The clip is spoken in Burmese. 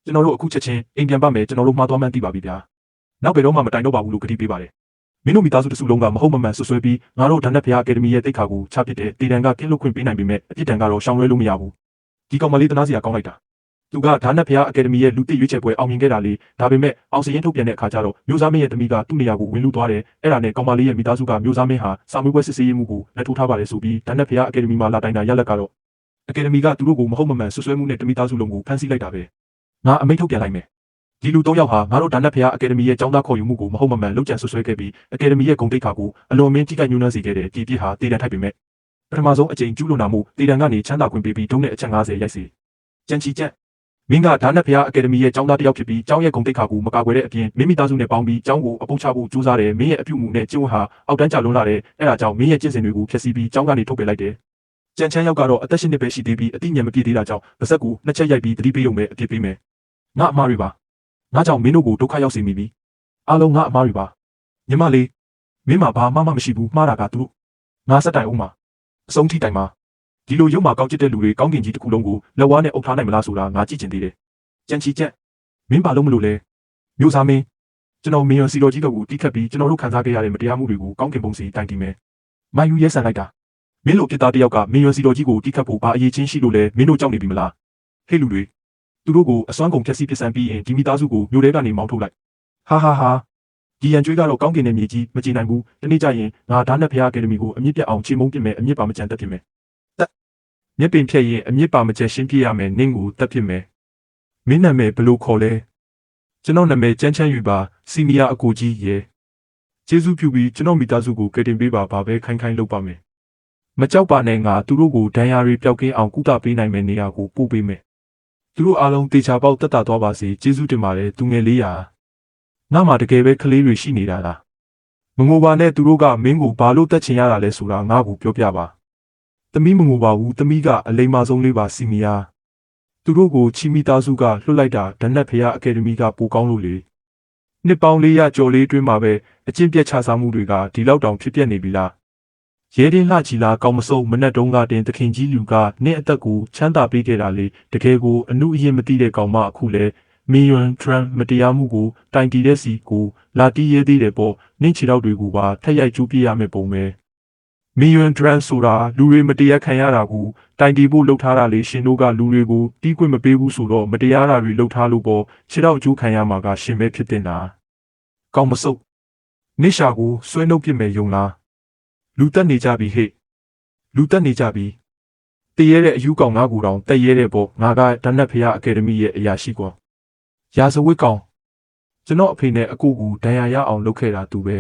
ကျွန်တော်တို့အခုချက်ချင်းအိမ်ပြန်ပါမယ်ကျွန်တော်တို့မှားသွားမှန်းသိပါပြီဗျာနောက်ဘယ်တော့မှမတိုင်တော့ပါဘူးလို့ကတိပေးပါတယ်မင်းတို့မိသားစုတစုလုံးကမဟုတ်မမှန်ဆွဆွဲပြီးငါတို့ဒဏ္ဍဖျားအကယ်ဒမီရဲ့တိတ်ခါကိုချပစ်တဲ့တေတံကကင်းလွတ်ခွင့်ပေးနိုင်ပေမဲ့အပြစ်ဒဏ်ကတော့ရှောင်လွှဲလို့မရဘူးဒီကောင်မလေးတနာစရာကောင်းလိုက်တာသူကဒါနတ်ဖျားအကယ်ဒမီရဲ့လူသိရွေးချယ်ပွဲအောင်မြင်ခဲ့တာလေဒါပေမဲ့အောင်စရင်ထုတ်ပြန်တဲ့အခါကျတော့မျိုးစားမင်းရဲ့တမီးကသူ့နေရာကိုဝင်လူသွားတယ်အဲ့ဒါနဲ့ကောင်မလေးရဲ့မိသားစုကမျိုးစားမင်းဟာစာမေးပွဲစစ်ဆေးရေးမှုကိုလက်ထိုးထားပါတယ်ဆိုပြီးဒါနတ်ဖျားအကယ်ဒမီမှာလာတိုင်တာရလက်ကတော့အကယ်ဒမီကသူတို့ကိုမဟုတ်မမှန်ဆွဆွဲမှုနဲ့တမီသားစုလုံးကိုဖမ်းဆီးလိုက်တာပဲငါအမိန့်ထုတ်ပြန်လိုက်မယ်ဒီလူ၃ယောက်ဟာငါတို့ဒါနတ်ဖျားအကယ်ဒမီရဲ့ကျောင်းသားခေါ်ယူမှုကိုမဟုတ်မမှန်လုပ်ကြံဆွဆွဲခဲ့ပြီးအကယ်ဒမီရဲ့ဂုဏ်တိတ်ခါကိုအလွန်မင်းကြီးကိုက်ညှိုးနှံစေခဲ့တဲ့ဒီပြစ်ဟာတေတံထိုက်ပေမဲ့ပထမဆုံးအကြိမ်ကျူးလွန်တာမှုတေတံကနေချမ်းသာခွင့်ပေးပြီးဒုံးနဲ့အချက်50ရိုက်စီကြံချီကြက်မင်းကဒါနတ်ဖျားအကယ်ဒမီရဲ့ကျောင်းသားတစ်ယောက်ဖြစ်ပြီးကျောင်းရဲ့ဂုဏ်တိတ်ခါကိုမကာကွယ်တဲ့အပြင်မိမိသားစုနဲ့ပေါင်းပြီးကျောင်းကိုအပုတ်ချဖို့ကြိုးစားတယ်မင်းရဲ့အပြုအမူနဲ့ကျင့်ဝတ်ဟာအောက်တန်းကျလွန်းလာတယ်အဲ့ဒါကြောင့်မင်းရဲ့ကျင့်စဉ်တွေကိုဖျက်ဆီးပြီးကျောင်းကနေထုတ်ပယ်လိုက်တယ်ကြံချမ်းရောက်ကတော့အသက်8နှစ်ပဲရှိသေးပြီးအသိဉာဏ်မပြည့်သေးတာကြောင့်ပါဇက်ကို2ချက်ရိုက်ပြီးတတိပေးရုံပဲအပြစ်ပေးမယ်ငါအမားတွေပါငါကြောင့်မင်းတို့ကိုဒုက္ခရောက်စေမိပြီအားလုံးငါအမားတွေပါညီမလေးမင်းမှာဘာမှမရှိဘူးမှားတာကသူတို့ငါစက်တိုင်အောင်မှာအဆုံးထိတိုင်မှာဒီလိုရုပ်မှာကောင်းချစ်တဲ့လူတွေကောင်းကင်ကြီးတစ်ခုလုံးကိုလက်ဝါးနဲ့အုပ်ထားနိုင်မလားဆိုတာငါကြည့်ချင်သေးတယ်ကြံချီကြက်မင်းဘာလို့မလို့လဲမျိုးစားမင်းကျွန်တော်မင်းရစီတော်ကြီးတို့ကိုတိခတ်ပြီးကျွန်တော်တို့ခံစားခဲ့ရတဲ့မတရားမှုတွေကိုကောင်းကင်ပုံစီတိုင်တည်မယ်မိုင်းယူရဲဆန်လိုက်တာမင်းလိုပြစ်သားတယောက်ကမင်းရစီတော်ကြီးကိုတိခတ်ဖို့ဘာအရေးချင်းရှိလို့လဲမင်းတို့ကြောက်နေပြီမလားဟေ့လူတွေသူတို့ကိုအစွမ်းကုန်ဖြက်စီးပစ်ဆန်းပြီးရင်ဒီမိသားစုကိုမျိုးထဲကနေမောင်းထုတ်လိုက်ဟာဒီရန်ကျွေးကတော့ကောင်းကင်နဲ့မြေကြီးမကြည်နိုင်ဘူးတနေ့ကျရင်ငါဒါနတ်ဖျားအကယ်ဒမီကိုအမြင့်ပြတ်အောင်ချေမုန်းပြစ်မယ်အမြင့်ပါမကြံတက်ပြစ်မယ်တက်မြက်ပင်ဖြက်ရင်အမြင့်ပါမကြံရှင်းပြရမယ်နင်းကိုတက်ပြစ်မယ်မင်းနာမည်ဘယ်လိုခေါ်လဲကျွန်တော်နာမည်ကျန်းချမ်းယူပါစီမီယာအကိုကြီးရေကျေးဇူးပြုပြီးကျွန်တော်မိသားစုကိုကယ်တင်ပေးပါဘာပဲခိုင်းလုပ်ပါမယ်မကြောက်ပါနဲ့ငါသူတို့ကိုဒဏ်ရာတွေပျောက်ကင်းအောင်ကုသပေးနိုင်မယ်နေရာကိုပို့ပေးမယ်သူတို့အားလုံးတေချာပေါက်တက်တာသွားပါစေကျေးဇူးတင်ပါတယ်သူငယ်လေးရာငါမှတကယ်ပဲကလေးတွေရှိနေတာလားမငိုပါနဲ့သူတို့ကမင်းကိုဘာလို့တက်ချင်ရတာလဲဆိုတာငါ့ကိုပြောပြပါသမီးမငိုပါဘူးသမီးကအလိမ္မာဆုံးလေးပါစီမီယာသူတို့ကိုချီမီသားစုကလွှတ်လိုက်တာဒဏ္ဍဖျားအကယ်ဒမီကပိုကောင်းလို့လေနှစ်ပေါင်း400ကျော်လေးအတွင်းမှာပဲအကျင့်ပြတ်ချစားမှုတွေကဒီလောက်တောင်ဖြစ်ပျက်နေပြီလားရဲတင်းလှချီလာကောင်းမစုံမနဲ့တုံးကတင်သခင်ကြီးလူကနင့်အသက်ကိုချမ်းသာပေးခဲ့တာလေတကယ်ကိုအမှုအရင်မသိတဲ့ကောင်မအခုလဲမီယွန်ထရမ်မတရားမှုကိုတိုင်တီတဲ့စီကိုလာတီးရဲသေးတယ်ပေါ့နင့်ခြေထောက်တွေကိုပါထက်ရိုက်ကျူးပြရမယ်ပုံပဲမီယွန်ထရမ်ဆိုတာလူတွေမတရားခံရတာကိုတိုင်တီဖို့လှုပ်ထားတာလေရှင်တို့ကလူတွေကိုတီးခွင့်မပေးဘူးဆိုတော့မတရားတာတွေလှုပ်ထားလို့ပေါ့ခြေထောက်ကျူးခံရမှာကရှင်ပဲဖြစ်တင်တာကောင်းမစုံနိရှာကိုဆွဲနှုတ်ပြစ်မယ်ယုံလားလူတက်နေကြပြီဟဲ့လူတက်နေကြပြီတည်ရတဲ့အယူကောင်ငါကူတောင်တက်ရဲတဲ့ပေါ့ငါကဒဏ္ဍဖျားအကယ်ဒမီရဲ့အရာရှိကွာရာဇဝတ်ကောင်ကျွန်တော်အဖေနဲ့အကိုကိုဒဏ်ရာရအောင်လုပ်ခဲ့တာသူပဲ